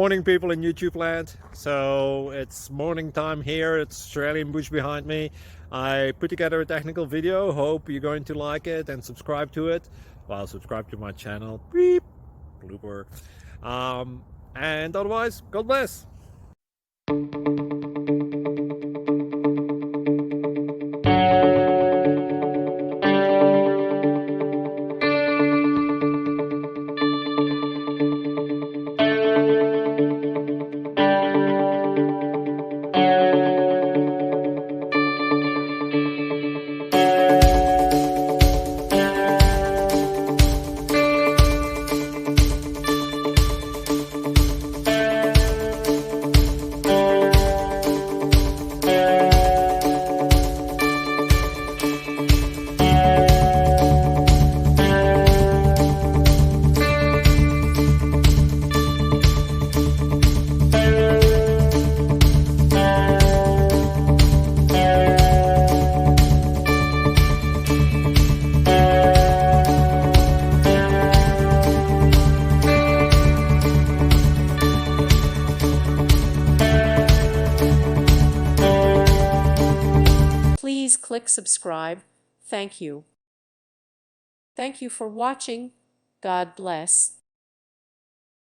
Morning people in YouTube land. So it's morning time here. It's Australian bush behind me. I put together a technical video. Hope you're going to like it and subscribe to it. Well, subscribe to my channel. Beep. Blooper. And otherwise, God bless. Please click subscribe. Thank you. Thank you for watching. God bless.